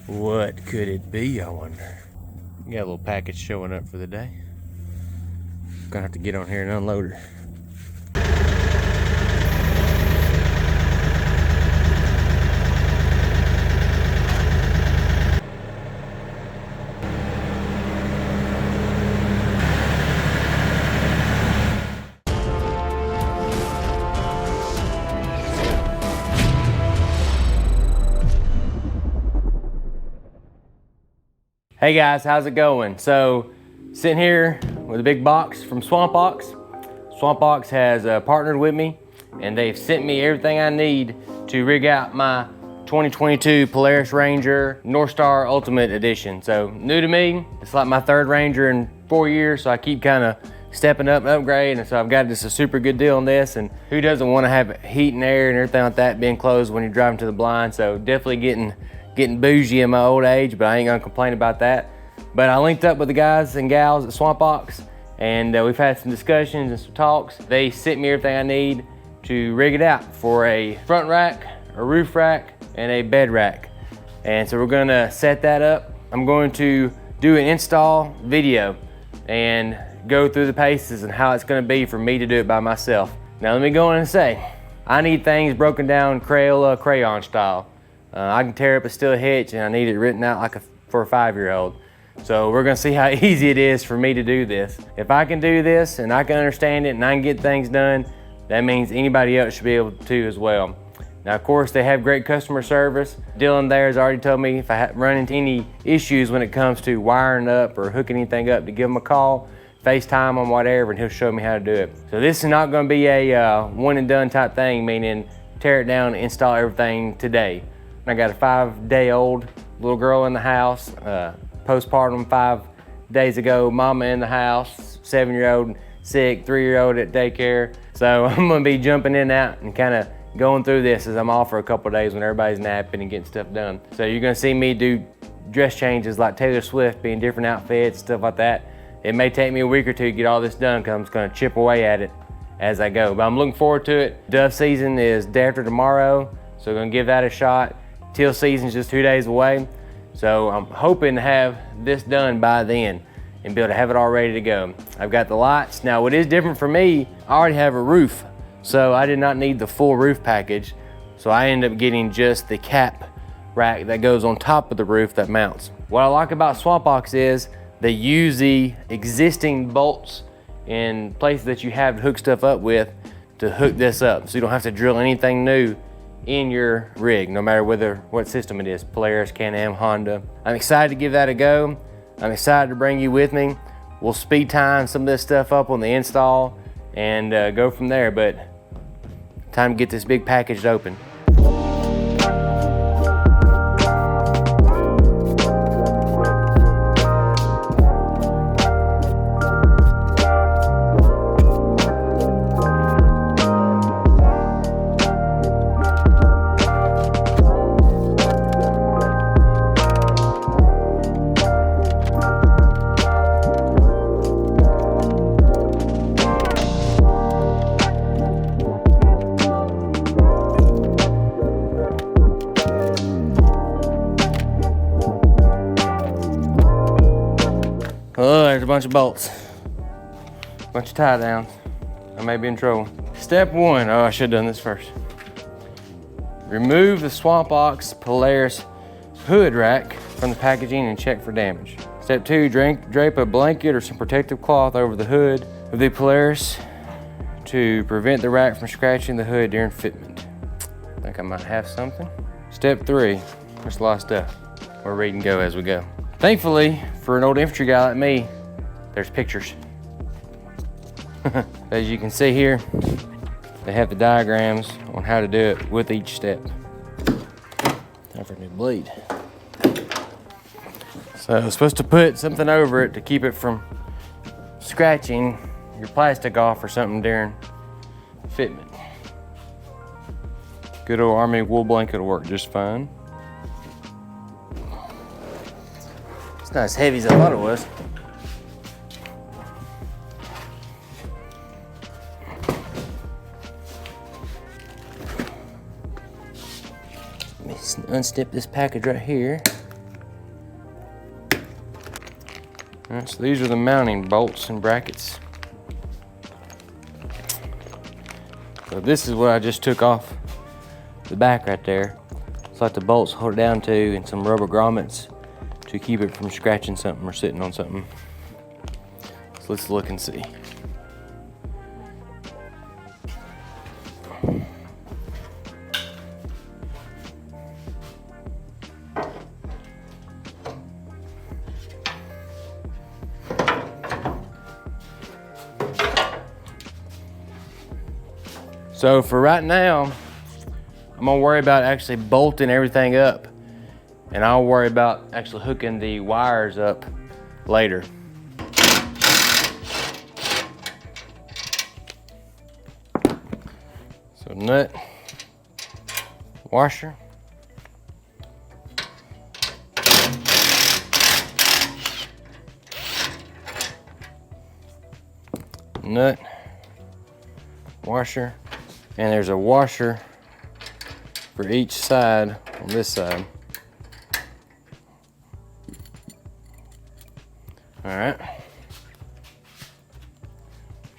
What could it be, I wonder? Got a little package showing up for the day. Gonna have to get on here and unload her. Hey guys, how's it going? So, sitting here with a big box from Swamp Ox. Swamp Ox has partnered with me and they've sent me everything I need to rig out my 2022 Polaris Ranger Northstar Ultimate Edition. So, new to me, it's like my third Ranger in 4 years, so I keep kind of stepping up and upgrading, and so I've got just a super good deal on this, and who doesn't want to have heat and air and everything like that being closed when you're driving to the blind, so definitely getting bougie in my old age, but I ain't gonna complain about that. But I linked up with the guys and gals at Swamp Ox, and we've had some discussions and some talks. They sent me everything I need to rig it out for a front rack, a roof rack, and a bed rack. And so we're gonna set that up. I'm going to do an install video and go through the paces and how it's gonna be for me to do it by myself. Now let me go in and say, I need things broken down Crayola crayon style. I can tear up a steel hitch and I need it written out like for a 5-year-old. So we're gonna see how easy it is for me to do this. If I can do this and I can understand it and I can get things done, that means anybody else should be able to as well. Now of course they have great customer service. Dylan there has already told me if I run into any issues when it comes to wiring up or hooking anything up to give him a call, FaceTime on whatever, and he'll show me how to do it. So this is not gonna be a one and done type thing, meaning tear it down and install everything today. I got a 5-day-old little girl in the house, postpartum 5 days ago, mama in the house, 7-year-old sick, 3-year-old at daycare. So I'm gonna be jumping in and out and kind of going through this as I'm off for a couple of days when everybody's napping and getting stuff done. So you're gonna see me do dress changes like Taylor Swift, being different outfits, stuff like that. It may take me a week or two to get all this done because I'm just gonna chip away at it as I go. But I'm looking forward to it. Dove season is day after tomorrow, so we're gonna give that a shot. Teal season's just 2 days away. So I'm hoping to have this done by then and be able to have it all ready to go. I've got the lights. Now what is different for me, I already have a roof. So I did not need the full roof package. So I ended up getting just the cap rack that goes on top of the roof that mounts. What I like about Swamp Ox is they use the existing bolts in places that you have to hook stuff up with to hook this up. So you don't have to drill anything new in your rig, no matter what system it is, Polaris, Can-Am, Honda. I'm excited to give that a go. I'm excited to bring you with me. We'll speed time some of this stuff up on the install and go from there, but time to get this big package open. Oh, there's a bunch of bolts, bunch of tie downs. I may be in trouble. Step 1, oh, I should have done this first. Remove the Swamp Ox Polaris hood rack from the packaging and check for damage. Step 2, drape a blanket or some protective cloth over the hood of the Polaris to prevent the rack from scratching the hood during fitment. I think I might have something. Step 3, there's a lot of stuff. We'll read and go as we go. Thankfully, for an old infantry guy like me, there's pictures. As you can see here, they have the diagrams on how to do it with each step. Time for a new bleed. So I'm supposed to put something over it to keep it from scratching your plastic off or something during fitment. Good old Army wool blanket will work just fine. It's not as heavy as I thought it was. Let me unstep this package right here. All right, so these are the mounting bolts and brackets. So this is what I just took off the back right there. It's like the bolts hold it down to, and some rubber grommets to keep it from scratching something or sitting on something. So let's look and see. So for right now, I'm gonna worry about actually bolting everything up, and I'll worry about actually hooking the wires up later. So nut, washer, nut, washer, and there's a washer for each side on this side. All right.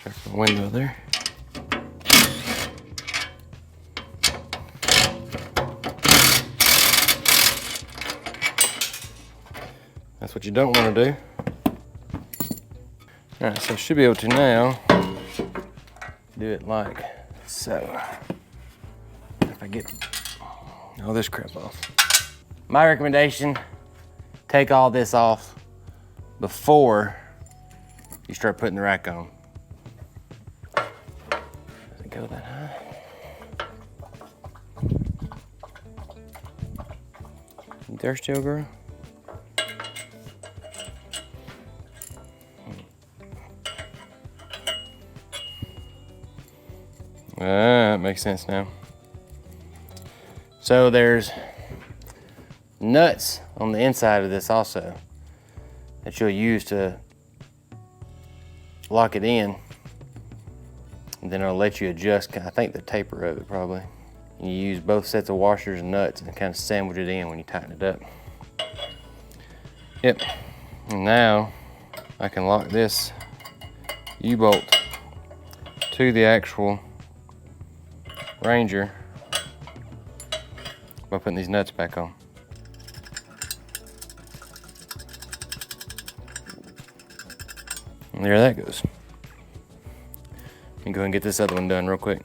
Check the window there. That's what you don't want to do. All right, so I should be able to now do it like so. If I get all this crap off. My recommendation, take all this off before you start putting the rack on. Does it go that high? You thirsty, old girl? That makes sense now. So there's nuts on the inside of this also that you'll use to lock it in. And then it'll let you adjust, I think, the taper of it probably. You use both sets of washers and nuts and kind of sandwich it in when you tighten it up. Yep, and now I can lock this U-bolt to the actual Ranger by putting these nuts back on. And there that goes. Let me go ahead and get this other one done real quick.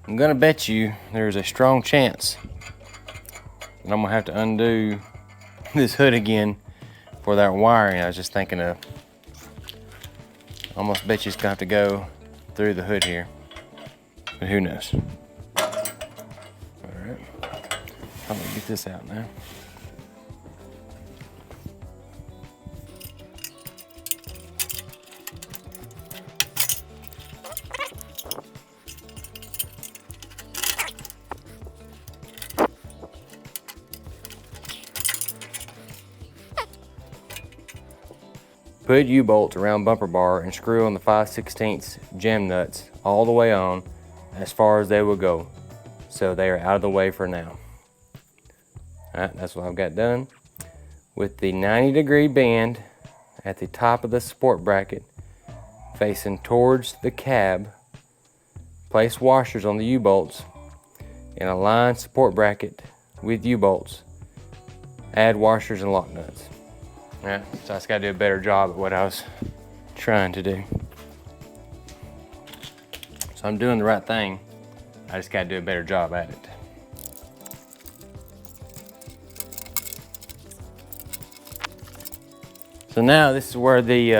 I'm gonna bet you there's a strong chance that I'm gonna have to undo this hood again for that wiring I was just thinking of. Almost bet you it's gonna have to go through the hood here, but who knows? All right, I'm gonna get this out now. Put U-bolts around bumper bar and screw on the 5/16 jam nuts all the way on as far as they will go, so they are out of the way for now. All right, that's what I've got done. With the 90-degree bend at the top of the support bracket facing towards the cab, place washers on the U-bolts and align support bracket with U-bolts. Add washers and lock nuts. Yeah, so I just gotta do a better job at what I was trying to do. So I'm doing the right thing. I just gotta do a better job at it. So now this is where the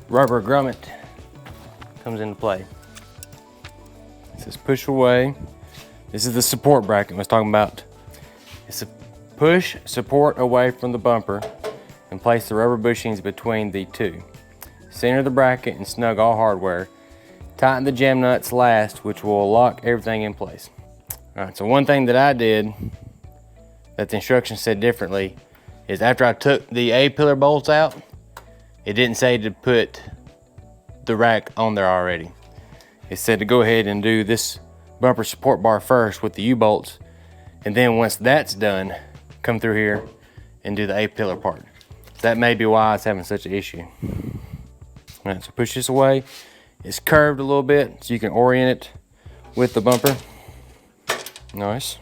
rubber grommet comes into play. It says push away. This is the support bracket I was talking about. It's a push support away from the bumper and place the rubber bushings between the two. Center the bracket and snug all hardware. Tighten the jam nuts last, which will lock everything in place. All right, so one thing that I did that the instructions said differently is after I took the A-pillar bolts out, it didn't say to put the rack on there already. It said to go ahead and do this bumper support bar first with the U-bolts, and then once that's done, come through here and do the A-pillar part. That may be why it's having such an issue. All right, so push this away. It's curved a little bit, so you can orient it with the bumper. Nice.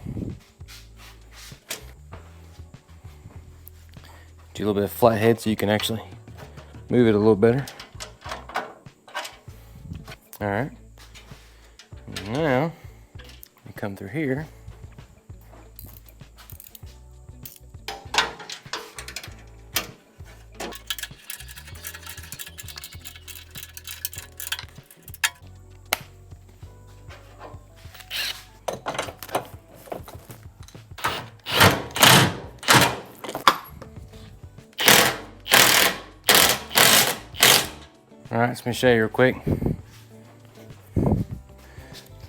Do a little bit of flat head so you can actually move it a little better. All right. Now, you come through here. All right, so let me show you real quick.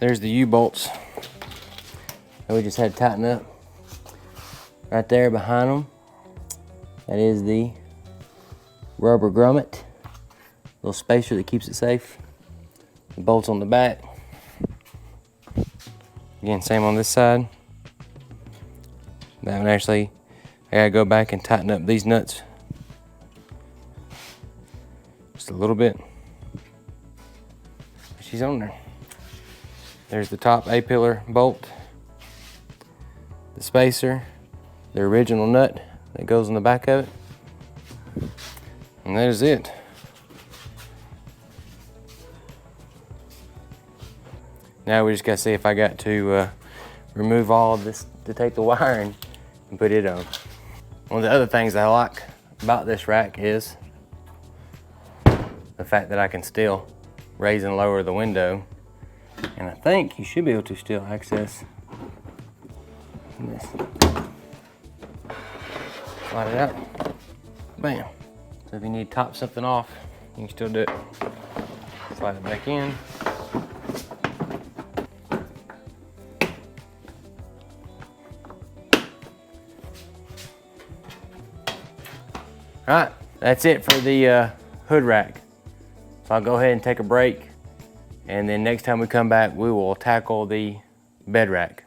There's the U-bolts that we just had to tighten up. Right there behind them, that is the rubber grommet, little spacer that keeps it safe. The bolts on the back. Again, same on this side. That one actually, I gotta go back and tighten up these nuts just a little bit. She's on there. There's the top A-pillar bolt, the spacer, the original nut that goes in the back of it, and that is it. Now we just gotta see if I got to remove all of this to take the wiring and put it on. One of the other things I like about this rack is the fact that I can still raise and lower the window. And I think you should be able to still access this. Slide it out. Bam. So if you need to top something off, you can still do it. Slide it back in. All right, that's it for the hood rack. So I'll go ahead and take a break, and then next time we come back, we will tackle the bed rack.